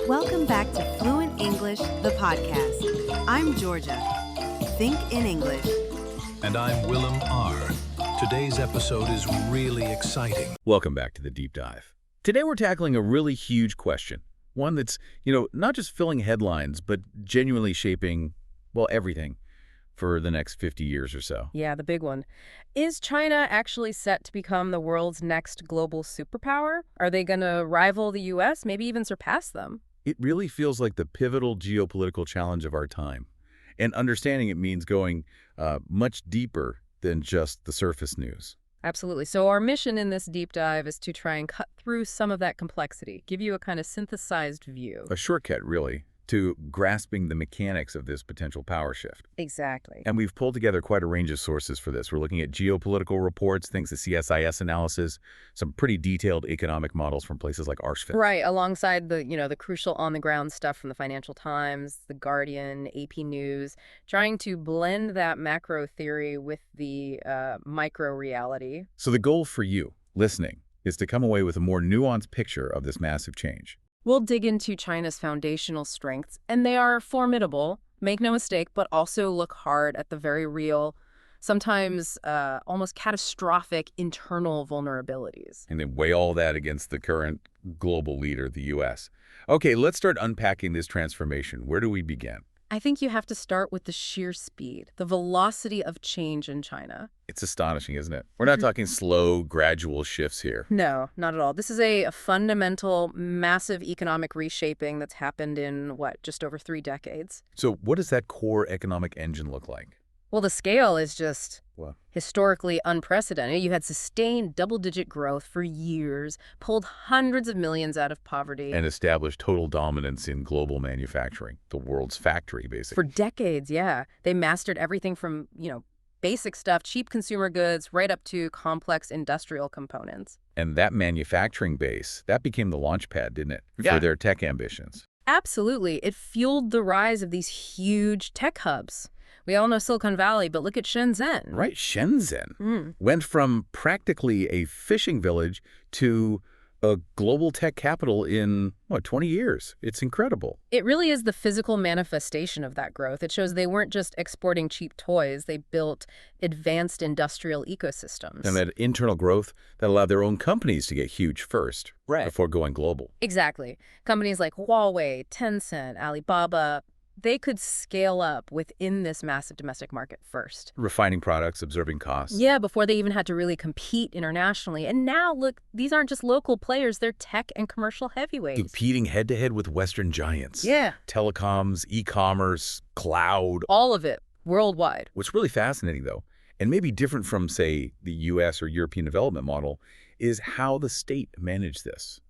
Welcome back to Fluent English, the podcast. I'm Georgia. Think in English. And I'm Willem R. Today's episode is really exciting. Welcome back to the deep dive. Today we're tackling a really huge question. One that's, not just filling headlines, but genuinely shaping, everything for the next 50 years or so. Yeah, the big one. Is China actually set to become the world's next global superpower? Are they going to rival the U.S., maybe even surpass them? It really feels like the pivotal geopolitical challenge of our time. And understanding it means going much deeper than just the surface news. Absolutely. So our mission in this deep dive is to try and cut through some of that complexity, give you a kind of synthesized view. A shortcut, really, to grasping the mechanics of this potential power shift. Exactly. And we've pulled together quite a range of sources for this. We're looking at geopolitical reports, things the CSIS analysis, some pretty detailed economic models from places like Arshvin. Right, alongside the crucial on-the-ground stuff from the Financial Times, The Guardian, AP News, trying to blend that macro theory with the micro reality. So the goal for you, listening, is to come away with a more nuanced picture of this massive change. We'll dig into China's foundational strengths, and they are formidable, make no mistake, but also look hard at the very real, sometimes almost catastrophic internal vulnerabilities. And then weigh all that against the current global leader, the U.S. Okay, let's start unpacking this transformation. Where do we begin? I think you have to start with the sheer speed, the velocity of change in China. It's astonishing, isn't it? We're not talking slow, gradual shifts here. No, not at all. This is a fundamental, massive economic reshaping that's happened in, just over 3 decades. So what does that core economic engine look like? Well, the scale is just What? historically unprecedented. You had sustained double-digit growth for years, pulled hundreds of millions out of poverty. And established total dominance in global manufacturing, the world's factory, basically. For decades, yeah. They mastered everything from, basic stuff, cheap consumer goods, right up to complex industrial components. And that manufacturing base, that became the launch pad, didn't it? Yeah. For their tech ambitions. Absolutely. It fueled the rise of these huge tech hubs. We all know Silicon Valley, but look at Shenzhen. Right, Shenzhen went from practically a fishing village to a global tech capital in, 20 years. It's incredible. It really is the physical manifestation of that growth. It shows they weren't just exporting cheap toys. They built advanced industrial ecosystems. And that internal growth that allowed their own companies to get huge first, before going global. Exactly. Companies like Huawei, Tencent, Alibaba, they could scale up within this massive domestic market first. Refining products, observing costs. Yeah, before they even had to really compete internationally. And now, look, these aren't just local players. They're tech and commercial heavyweights. Competing head-to-head with Western giants. Yeah. Telecoms, e-commerce, cloud. All of it, worldwide. What's really fascinating, though, and maybe different from, say, the U.S. or European development model, is how the state managed this.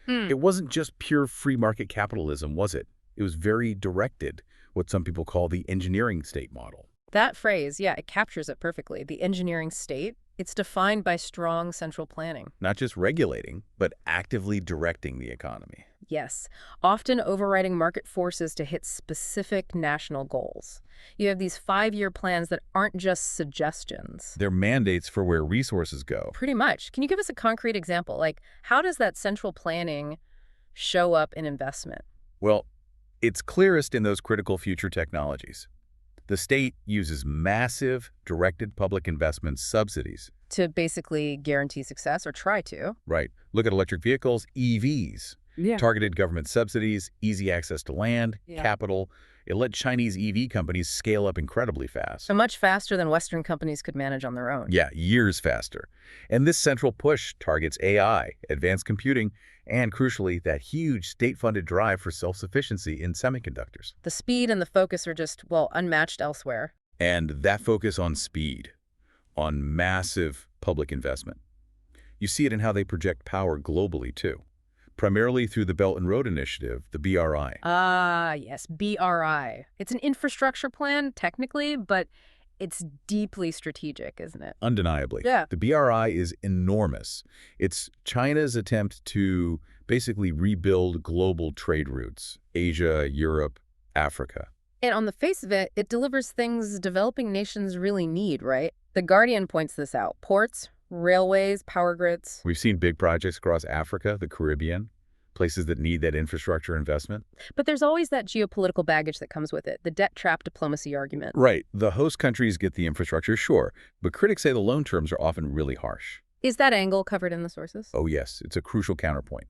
It wasn't just pure free market capitalism, was it? It was very directed, what some people call the engineering state model. That phrase, yeah, it captures it perfectly. The engineering state, it's defined by strong central planning. Not just regulating, but actively directing the economy. Yes, often overriding market forces to hit specific national goals. You have these 5-year plans that aren't just suggestions. They're mandates for where resources go. Pretty much. Can you give us a concrete example? Like, how does that central planning show up in investment? Well, it's clearest in those critical future technologies. The state uses massive directed public investment subsidies. To basically guarantee success, or try to. Right. Look at electric vehicles, EVs. Yeah. Targeted government subsidies, easy access to land, capital. It let Chinese EV companies scale up incredibly fast. So much faster than Western companies could manage on their own. Yeah, years faster. And this central push targets AI, advanced computing, and crucially, that huge state-funded drive for self-sufficiency in semiconductors. The speed and the focus are just, unmatched elsewhere. And that focus on speed, on massive public investment. You see it in how they project power globally, too. Primarily through the Belt and Road Initiative, the BRI. Ah, yes, BRI. It's an infrastructure plan, technically, but it's deeply strategic, isn't it? Undeniably. Yeah. The BRI is enormous. It's China's attempt to basically rebuild global trade routes, Asia, Europe, Africa. And on the face of it, it delivers things developing nations really need, right? The Guardian points this out. Ports, railways, power grids. We've seen big projects across Africa, the Caribbean, places that need that infrastructure investment. But there's always that geopolitical baggage that comes with it, the debt trap diplomacy argument. Right. The host countries get the infrastructure, sure, but critics say the loan terms are often really harsh. Is that angle covered in the sources? Oh yes, it's a crucial counterpoint.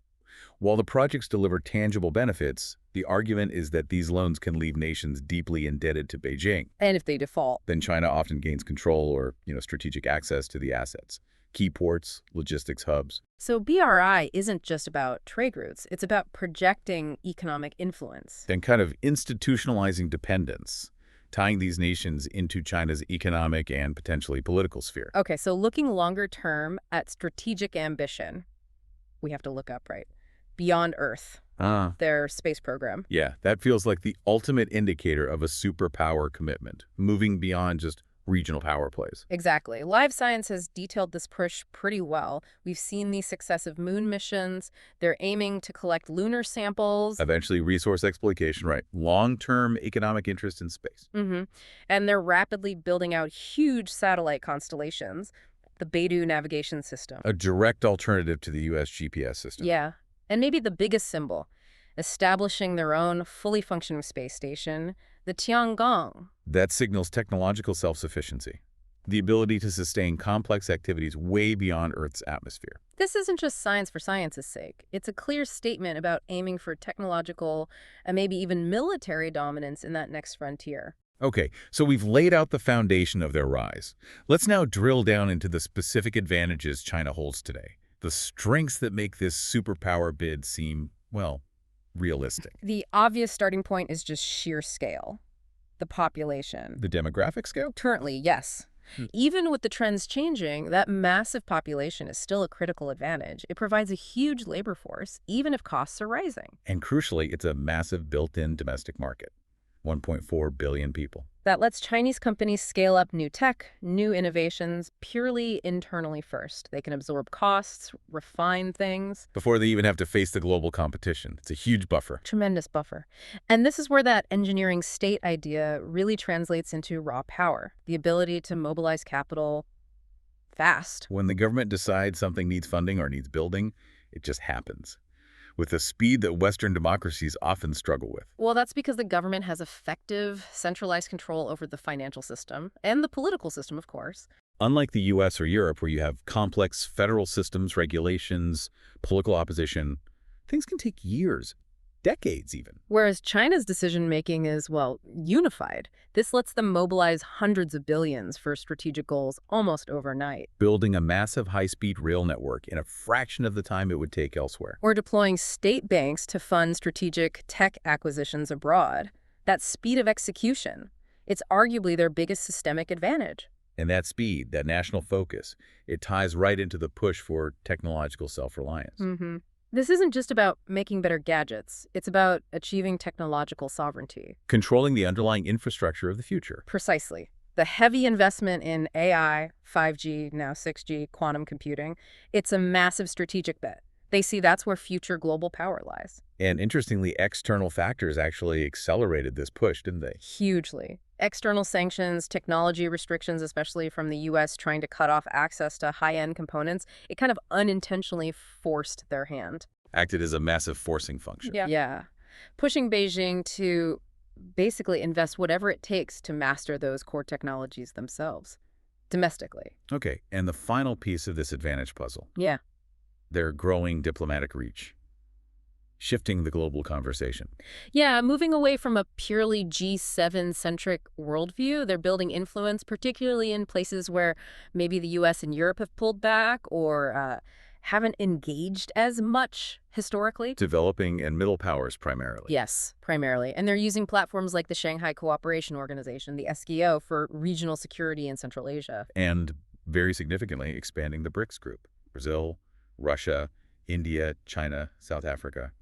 While the projects deliver tangible benefits, the argument is that these loans can leave nations deeply indebted to Beijing. And if they default. Then China often gains control or, strategic access to the assets. Key ports, logistics hubs. So BRI isn't just about trade routes. It's about projecting economic influence. Then kind of institutionalizing dependence, tying these nations into China's economic and potentially political sphere. Okay, so looking longer term at strategic ambition, we have to look up, right? Beyond Earth, their space program. Yeah, that feels like the ultimate indicator of a superpower commitment, moving beyond just regional power plays. Exactly. Live Science has detailed this push pretty well. We've seen these successive moon missions. They're aiming to collect lunar samples. Eventually, resource exploitation, right? Long-term economic interest in space. And they're rapidly building out huge satellite constellations, the Beidou navigation system. A direct alternative to the U.S. GPS system. Yeah. And maybe the biggest symbol, establishing their own fully functioning space station, the Tiangong. That signals technological self-sufficiency, the ability to sustain complex activities way beyond Earth's atmosphere. This isn't just science for science's sake. It's a clear statement about aiming for technological and maybe even military dominance in that next frontier. Okay, so we've laid out the foundation of their rise. Let's now drill down into the specific advantages China holds today, the strengths that make this superpower bid seem, well, realistic. The obvious starting point is just sheer scale. The population. The demographic scale? Currently, yes. Even with the trends changing, that massive population is still a critical advantage. It provides a huge labor force, even if costs are rising. And crucially, it's a massive built-in domestic market. 1.4 billion people. That lets Chinese companies scale up new tech, new innovations, purely internally first. They can absorb costs, refine things. Before they even have to face the global competition. It's a huge buffer. Tremendous buffer. And this is where that engineering state idea really translates into raw power, the ability to mobilize capital fast. When the government decides something needs funding or needs building, it just happens, with the speed that Western democracies often struggle with. Well, that's because the government has effective, centralized control over the financial system and the political system, of course. Unlike the U.S. or Europe, where you have complex federal systems, regulations, political opposition, things can take years, decades even. Whereas China's decision-making is, well, unified. This lets them mobilize hundreds of billions for strategic goals almost overnight. Building a massive high-speed rail network in a fraction of the time it would take elsewhere. Or deploying state banks to fund strategic tech acquisitions abroad. That speed of execution, it's arguably their biggest systemic advantage. And that speed, that national focus, it ties right into the push for technological self-reliance. This isn't just about making better gadgets. It's about achieving technological sovereignty. Controlling the underlying infrastructure of the future. Precisely. The heavy investment in AI, 5G, now 6G, quantum computing, it's a massive strategic bet. They see that's where future global power lies. And interestingly, external factors actually accelerated this push, didn't they? Hugely. External sanctions, technology restrictions, especially from the U.S. trying to cut off access to high-end components, it kind of unintentionally forced their hand. Acted as a massive forcing function. Yeah. Pushing Beijing to basically invest whatever it takes to master those core technologies themselves, domestically. Okay, and the final piece of this advantage puzzle. Yeah. Their growing diplomatic reach. Shifting the global conversation. Yeah, moving away from a purely G7-centric worldview, they're building influence, particularly in places where maybe the U.S. and Europe have pulled back or haven't engaged as much historically. Developing and middle powers primarily. Yes, primarily. And they're using platforms like the Shanghai Cooperation Organization, the SCO, for regional security in Central Asia. And very significantly, expanding the BRICS group. Brazil, Russia, India, China, South Africa.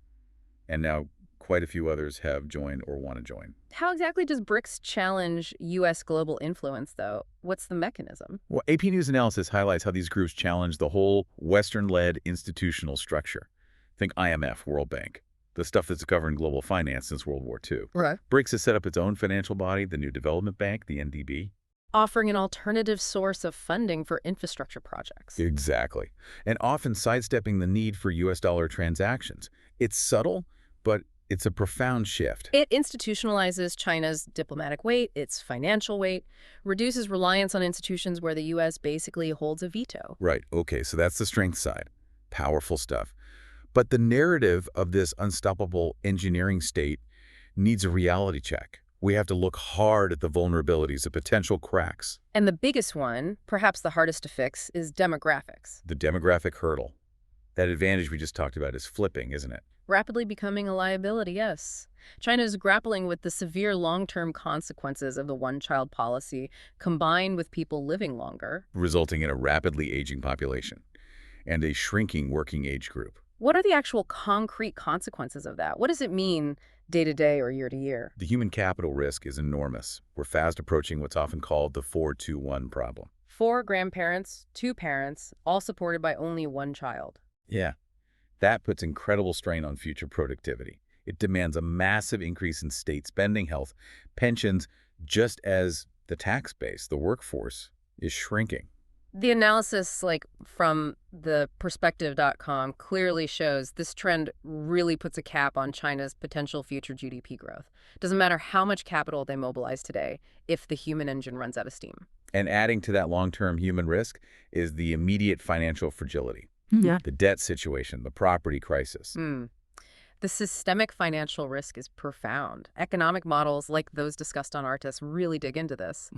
And now quite a few others have joined or want to join. How exactly does BRICS challenge U.S. global influence, though? What's the mechanism? Well, AP News Analysis highlights how these groups challenge the whole Western-led institutional structure. Think IMF, World Bank, the stuff that's governed global finance since World War II. Right. BRICS has set up its own financial body, the New Development Bank, the NDB. Offering an alternative source of funding for infrastructure projects. Exactly. And often sidestepping the need for U.S. dollar transactions, It's subtle, but it's a profound shift. It institutionalizes China's diplomatic weight, its financial weight, reduces reliance on institutions where the U.S. basically holds a veto. Right, okay, so that's the strength side. Powerful stuff. But the narrative of this unstoppable engineering state needs a reality check. We have to look hard at the vulnerabilities, the potential cracks. And the biggest one, perhaps the hardest to fix, is demographics. The demographic hurdle. That advantage we just talked about is flipping, isn't it? Rapidly becoming a liability, yes. China is grappling with the severe long-term consequences of the one-child policy, combined with people living longer. Resulting in a rapidly aging population and a shrinking working age group. What are the actual concrete consequences of that? What does it mean day to day or year to year? The human capital risk is enormous. We're fast approaching what's often called the 4-2-1 problem. 4 grandparents, 2 parents, all supported by only 1 child. Yeah. That puts incredible strain on future productivity. It demands a massive increase in state spending, health, pensions, just as the tax base, the workforce, is shrinking. The analysis, like from the perspective.com, clearly shows this trend really puts a cap on China's potential future GDP growth. Doesn't matter how much capital they mobilize today if the human engine runs out of steam. And adding to that long-term human risk is the immediate financial fragility. Yeah. The debt situation, the property crisis. The systemic financial risk is profound. Economic models like those discussed on Artis really dig into this.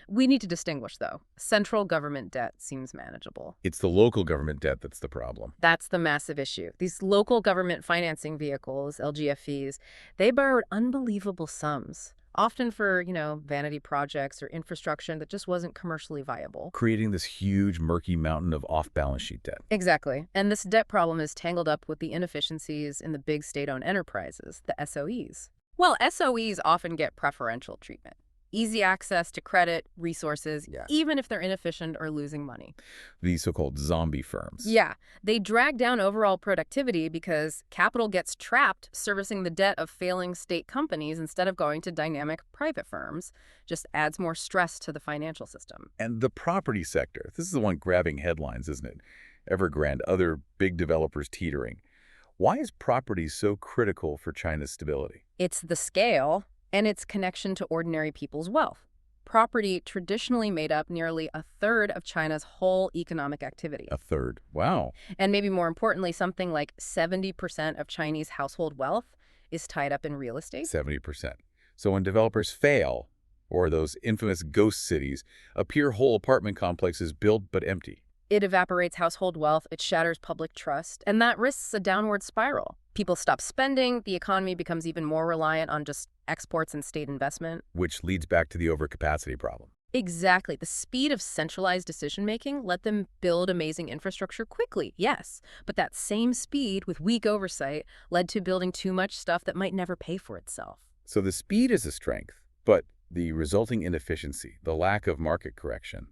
We need to distinguish, though. Central government debt seems manageable. It's the local government debt that's the problem. That's the massive issue. These local government financing vehicles, LGFVs, they borrowed unbelievable sums, often for, vanity projects or infrastructure that just wasn't commercially viable. Creating this huge, murky mountain of off-balance sheet debt. Exactly. And this debt problem is tangled up with the inefficiencies in the big state-owned enterprises, the SOEs. Well, SOEs often get preferential treatment. Easy access to credit, resources, even if they're inefficient or losing money. These so-called zombie firms. Yeah, they drag down overall productivity because capital gets trapped servicing the debt of failing state companies instead of going to dynamic private firms. Just adds more stress to the financial system. And the property sector. This is the one grabbing headlines, isn't it? Evergrande, other big developers teetering. Why is property so critical for China's stability? It's the scale and its connection to ordinary people's wealth. Property traditionally made up nearly a third of China's whole economic activity. A third. Wow. And maybe more importantly, something like 70% of Chinese household wealth is tied up in real estate. 70%. So when developers fail, or those infamous ghost cities, appear whole apartment complexes built but empty. It evaporates household wealth, it shatters public trust, and that risks a downward spiral. People stop spending, the economy becomes even more reliant on just exports and state investment. Which leads back to the overcapacity problem. Exactly. The speed of centralized decision-making let them build amazing infrastructure quickly, yes. But that same speed, with weak oversight, led to building too much stuff that might never pay for itself. So the speed is a strength, but the resulting inefficiency, the lack of market correction,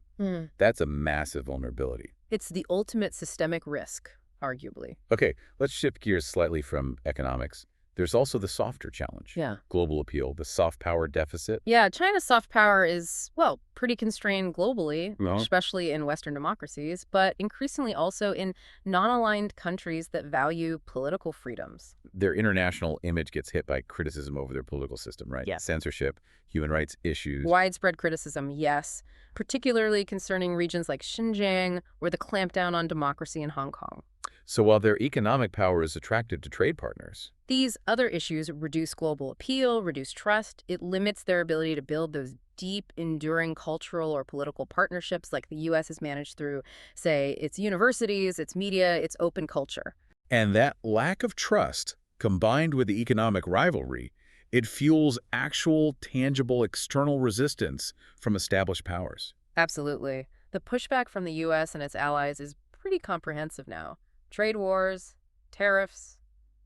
that's a massive vulnerability. It's the ultimate systemic risk, arguably. Okay, let's shift gears slightly from economics. There's also the softer challenge. Yeah. Global appeal, the soft power deficit. Yeah, China's soft power is, well, pretty constrained globally, Well, especially in Western democracies, but increasingly also in non-aligned countries that value political freedoms. their international image gets hit by criticism over their political system, right? Yeah. Censorship, human rights issues. Widespread criticism, yes, particularly concerning regions like Xinjiang or the clampdown on democracy in Hong Kong. So while their economic power is attractive to trade partners, These other issues reduce global appeal, reduce trust. It limits their ability to build those deep, enduring cultural or political partnerships like the U.S. has managed through, say, its universities, its media, its open culture. and that lack of trust, combined with the economic rivalry, it fuels actual, tangible external resistance from established powers. Absolutely. The pushback from the U.S. and its allies is pretty comprehensive now. Trade wars, tariffs,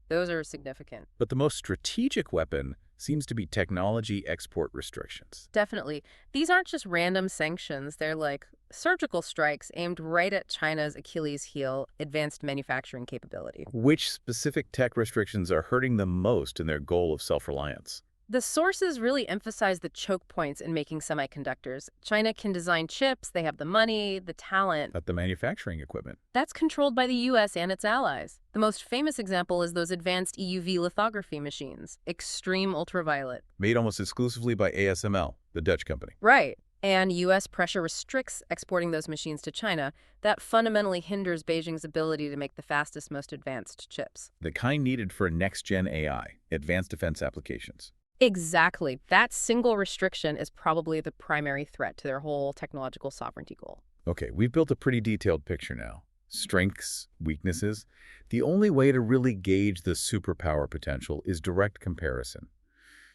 those are significant. But the most strategic weapon seems to be technology export restrictions. Definitely. These aren't just random sanctions. They're like surgical strikes aimed right at China's Achilles heel, advanced manufacturing capability. Which specific tech restrictions are hurting them most in their goal of self-reliance? The sources really emphasize the choke points in making semiconductors. China can design chips, they have the money, the talent. But the manufacturing equipment. That's controlled by the US and its allies. The most famous example is those advanced EUV lithography machines, extreme ultraviolet. Made almost exclusively by ASML, the Dutch company. Right. And US pressure restricts exporting those machines to China. That fundamentally hinders Beijing's ability to make the fastest, most advanced chips. The kind needed for next-gen AI, advanced defense applications. Exactly. That single restriction is probably the primary threat to their whole technological sovereignty goal. Okay, we've built a pretty detailed picture now. Strengths, weaknesses. The only way to really gauge the superpower potential is direct comparison.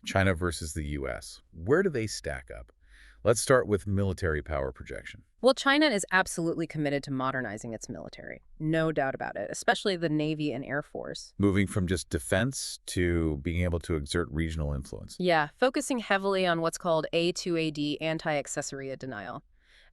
China versus the US. Where do they stack up? Let's start with military power projection. Well, China is absolutely committed to modernizing its military. No doubt about it, especially the Navy and Air Force. Moving from just defense to being able to exert regional influence. Yeah, focusing heavily on what's called A2AD, anti-accessory denial.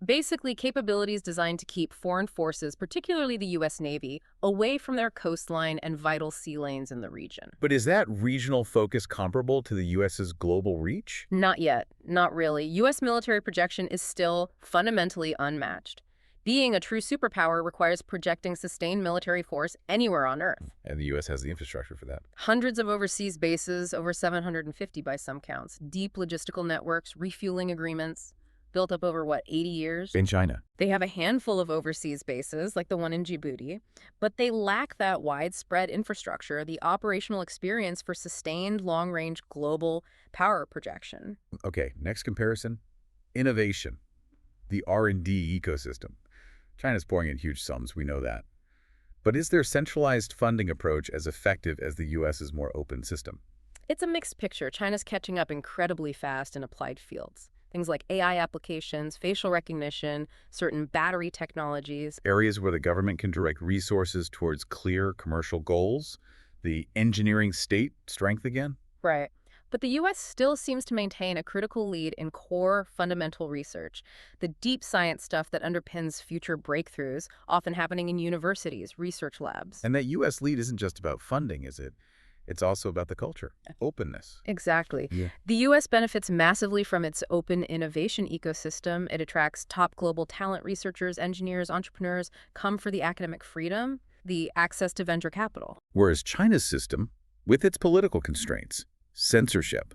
Basically, capabilities designed to keep foreign forces, particularly the U.S. Navy, away from their coastline and vital sea lanes in the region. But is that regional focus comparable to the U.S.'s global reach? Not yet. Not really. U.S. military projection is still fundamentally unmatched. Being a true superpower requires projecting sustained military force anywhere on Earth. And the U.S. has the infrastructure for that. Hundreds of overseas bases, over 750 by some counts, deep logistical networks, refueling agreements. Built up over, 80 years? In China. They have a handful of overseas bases, like the one in Djibouti, but they lack that widespread infrastructure, the operational experience for sustained long-range global power projection. Okay, next comparison. Innovation. The R&D ecosystem. China's pouring in huge sums, we know that. But is their centralized funding approach as effective as the U.S.'s more open system? It's a mixed picture. China's catching up incredibly fast in applied fields. Things like AI applications, facial recognition, certain battery technologies. Areas where the government can direct resources towards clear commercial goals, the engineering state strength again? Right. But the U.S. still seems to maintain a critical lead in core fundamental research, the deep science stuff that underpins future breakthroughs, often happening in universities, research labs. And that U.S. lead isn't just about funding, is it? It's also about the culture, openness. Exactly. Yeah. The U.S. benefits massively from its open innovation ecosystem. It attracts top global talent, researchers, engineers, entrepreneurs, come for the academic freedom, the access to venture capital. Whereas China's system, with its political constraints, censorship,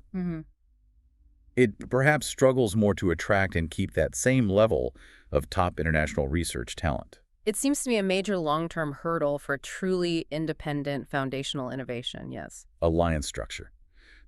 it perhaps struggles more to attract and keep that same level of top international research talent. It seems to be a major long-term hurdle for truly independent foundational innovation, yes. Alliance structure.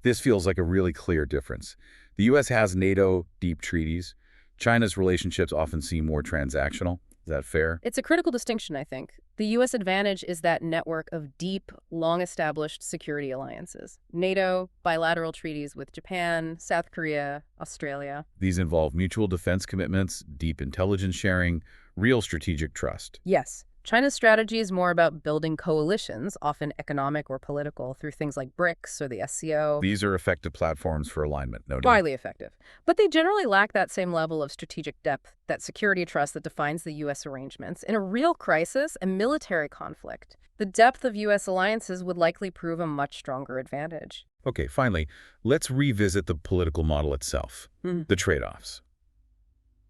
This feels like a really clear difference. The U.S. has NATO, deep treaties. China's relationships often seem more transactional. Is that fair? It's a critical distinction, I think. The U.S. advantage is that network of deep, long-established security alliances. NATO, bilateral treaties with Japan, South Korea, Australia. These involve mutual defense commitments, deep intelligence sharing, real strategic trust. Yes. China's strategy is more about building coalitions, often economic or political, through things like BRICS or the SCO. These are effective platforms for alignment, no doubt. Widely effective. But they generally lack that same level of strategic depth, that security trust that defines the U.S. arrangements. In a real crisis, a military conflict, the depth of U.S. alliances would likely prove a much stronger advantage. Okay, finally, let's revisit the political model itself, the trade-offs.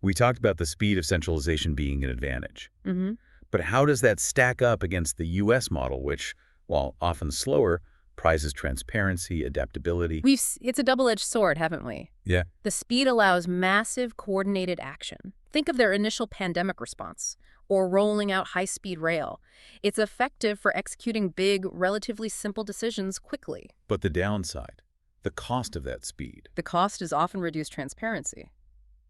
We talked about the speed of centralization being an advantage. But how does that stack up against the U.S. model, which, while often slower, prizes transparency, adaptability? It's a double-edged sword, haven't we? Yeah. The speed allows massive coordinated action. Think of their initial pandemic response, or rolling out high-speed rail. It's effective for executing big, relatively simple decisions quickly. But the downside, the cost of that speed. The cost is often reduced transparency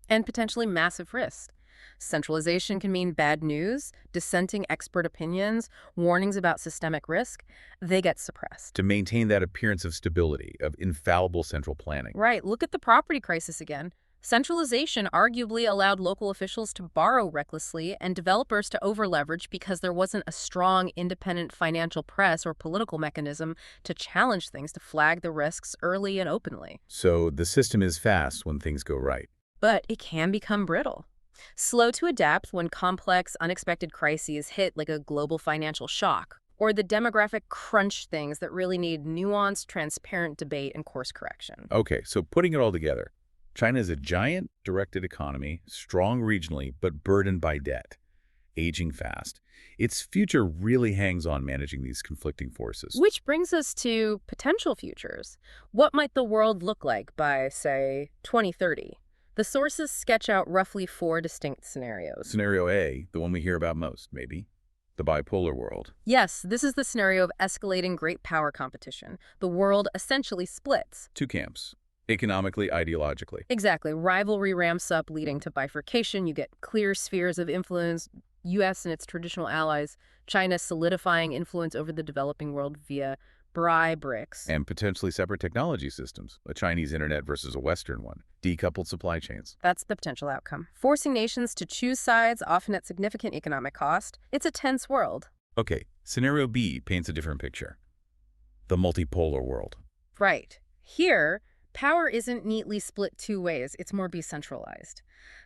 and potentially massive risk. Centralization can mean bad news, dissenting expert opinions, warnings about systemic risk. They get suppressed. To maintain that appearance of stability, of infallible central planning. Right. Look at the property crisis again. Centralization arguably allowed local officials to borrow recklessly and developers to over-leverage because there wasn't a strong, independent financial press or political mechanism to challenge things, to flag the risks early and openly. So the system is fast when things go right. But it can become brittle. Slow to adapt when complex, unexpected crises hit, like a global financial shock. or the demographic crunch things that really need nuanced, transparent debate and course correction. Okay, so putting it all together, China is a giant directed economy, strong regionally, but burdened by debt, aging fast. Its future really hangs on managing these conflicting forces. Which brings us to potential futures. What might the world look like by, say, 2030? The sources sketch out roughly 4 distinct scenarios. Scenario A, the one we hear about most, maybe, the bipolar world. Yes, this is the scenario of escalating great power competition. The world essentially splits. 2 camps, economically, ideologically. Exactly. Rivalry ramps up, leading to bifurcation. You get clear spheres of influence, U.S. and its traditional allies, China solidifying influence over the developing world via BRICS. And potentially separate technology systems, a Chinese internet versus a Western one, decoupled supply chains. That's the potential outcome. Forcing nations to choose sides, often at significant economic cost. It's a tense world. Okay, scenario B paints a different picture. The multipolar world. Right. Here, power isn't neatly split 2 ways. It's more decentralized.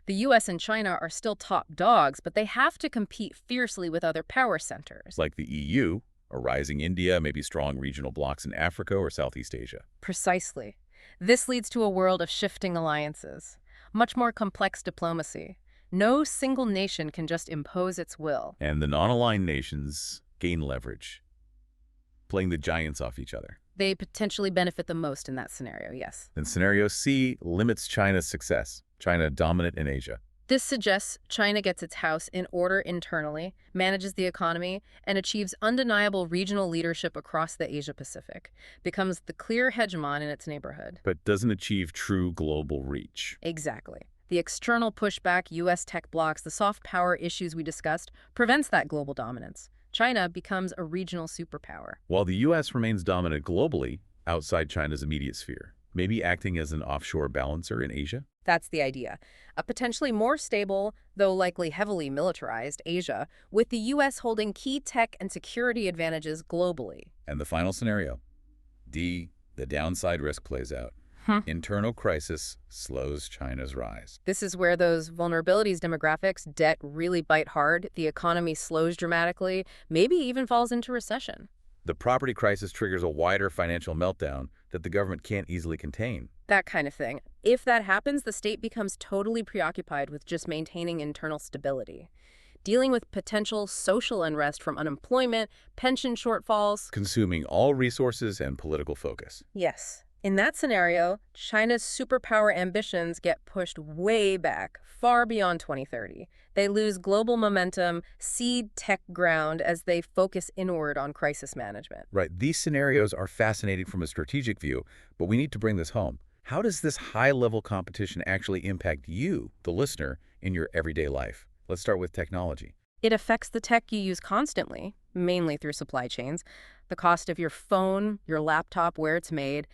The U.S. and China are still top dogs, but they have to compete fiercely with other power centers. Like the EU, a rising India, maybe strong regional blocs in Africa or Southeast Asia. Precisely. This leads to a world of shifting alliances, much more complex diplomacy. No single nation can just impose its will. And the non-aligned nations gain leverage, playing the giants off each other. They potentially benefit the most in that scenario, yes. Then scenario C limits China's success, China dominant in Asia. This suggests China gets its house in order internally, manages the economy, and achieves undeniable regional leadership across the Asia-Pacific, becomes the clear hegemon in its neighborhood. But doesn't achieve true global reach. Exactly. The external pushback, U.S. tech blocs, the soft power issues we discussed, prevents that global dominance. China becomes a regional superpower. While the U.S. remains dominant globally, outside China's immediate sphere, maybe acting as an offshore balancer in Asia? That's the idea. A potentially more stable, though likely heavily militarized, Asia, with the U.S. holding key tech and security advantages globally. And the final scenario, D, the downside risk plays out. Internal crisis slows China's rise. This is where those vulnerabilities, demographics, debt really bite hard, the economy slows dramatically, maybe even falls into recession. The property crisis triggers a wider financial meltdown that the government can't easily contain. That kind of thing. If that happens, the state becomes totally preoccupied with just maintaining internal stability, dealing with potential social unrest from unemployment, pension shortfalls. Consuming all resources and political focus. Yes. In that scenario, China's superpower ambitions get pushed way back, far beyond 2030. They lose global momentum, cede tech ground as they focus inward on crisis management. Right. These scenarios are fascinating from a strategic view, but we need to bring this home. How does this high-level competition actually impact you, the listener, in your everyday life? Let's start with technology. It affects the tech you use constantly, mainly through supply chains. The cost of your phone, your laptop, where it's made,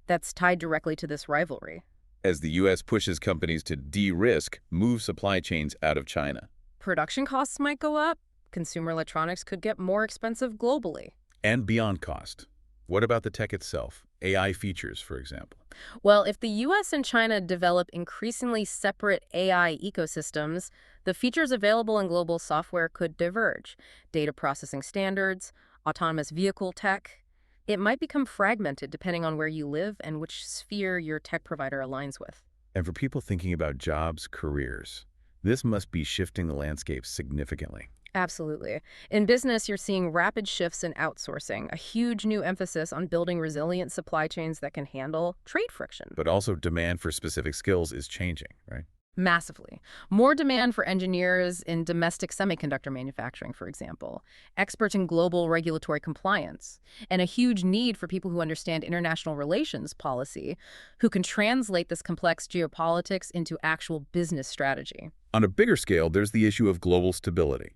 that's tied directly to this rivalry. As the U.S. pushes companies to de-risk, move supply chains out of China. Production costs might go up. Consumer electronics could get more expensive globally. And beyond cost. What about the tech itself? AI features, for example. Well, if the U.S. and China develop increasingly separate AI ecosystems, the features available in global software could diverge. Data processing standards, autonomous vehicle tech. It might become fragmented depending on where you live and which sphere your tech provider aligns with. And for people thinking about jobs, careers, this must be shifting the landscape significantly. Absolutely. In business, you're seeing rapid shifts in outsourcing, a huge new emphasis on building resilient supply chains that can handle trade friction. But also demand for specific skills is changing, right? Massively. More demand for engineers in domestic semiconductor manufacturing, for example, experts in global regulatory compliance, and a huge need for people who understand international relations policy, who can translate this complex geopolitics into actual business strategy. On a bigger scale, there's the issue of global stability.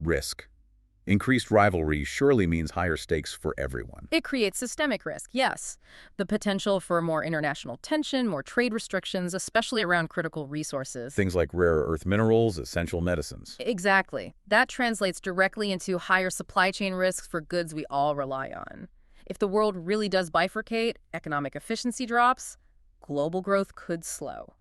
Risk. Increased rivalry surely means higher stakes for everyone. It creates systemic risk, yes. The potential for more international tension, more trade restrictions, especially around critical resources. Things like rare earth minerals, essential medicines. Exactly. That translates directly into higher supply chain risks for goods we all rely on. If the world really does bifurcate, economic efficiency drops, global growth could slow.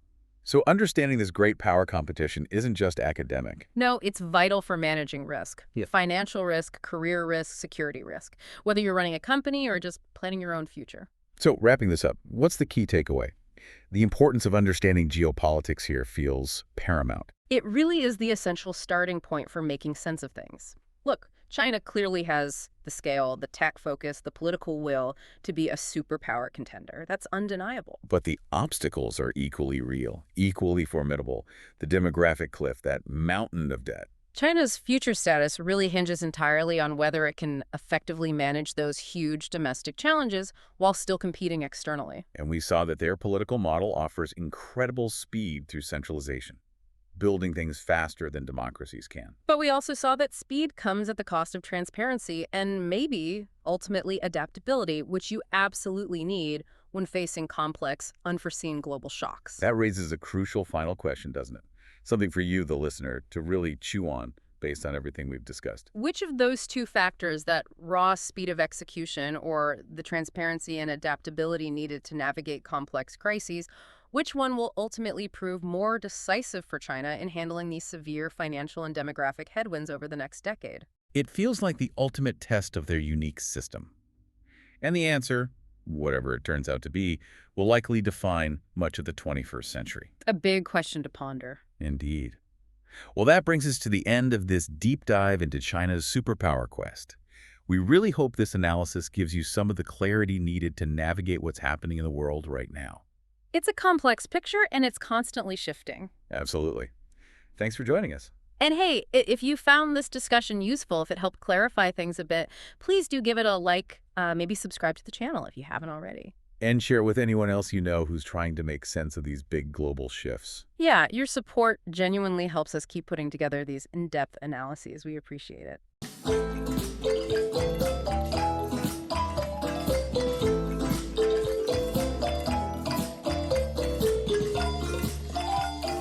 So understanding this great power competition isn't just academic. No, it's vital for managing risk. Yeah. Financial risk, career risk, security risk, whether you're running a company or just planning your own future. So wrapping this up, what's the key takeaway? The importance of understanding geopolitics here feels paramount. It really is the essential starting point for making sense of things. Look, China clearly has the scale, the tech focus, the political will to be a superpower contender. That's undeniable. But the obstacles are equally real, equally formidable. The demographic cliff, that mountain of debt. China's future status really hinges entirely on whether it can effectively manage those huge domestic challenges while still competing externally. And we saw that their political model offers incredible speed through centralization, building things faster than democracies can. But we also saw that speed comes at the cost of transparency and maybe, ultimately, adaptability, which you absolutely need when facing complex, unforeseen global shocks. That raises a crucial final question, doesn't it? Something for you, the listener, to really chew on based on everything we've discussed. Which of those two factors, that raw speed of execution or the transparency and adaptability needed to navigate complex crises, which one will ultimately prove more decisive for China in handling these severe financial and demographic headwinds over the next decade? It feels like the ultimate test of their unique system. And the answer, whatever it turns out to be, will likely define much of the 21st century. A big question to ponder. Indeed. Well, that brings us to the end of this deep dive into China's superpower quest. We really hope this analysis gives you some of the clarity needed to navigate what's happening in the world right now. It's a complex picture, and it's constantly shifting. Absolutely. Thanks for joining us. And hey, if you found this discussion useful, if it helped clarify things a bit, please do give it a like, maybe subscribe to the channel if you haven't already. And share it with anyone else you know who's trying to make sense of these big global shifts. Yeah, your support genuinely helps us keep putting together these in-depth analyses. We appreciate it.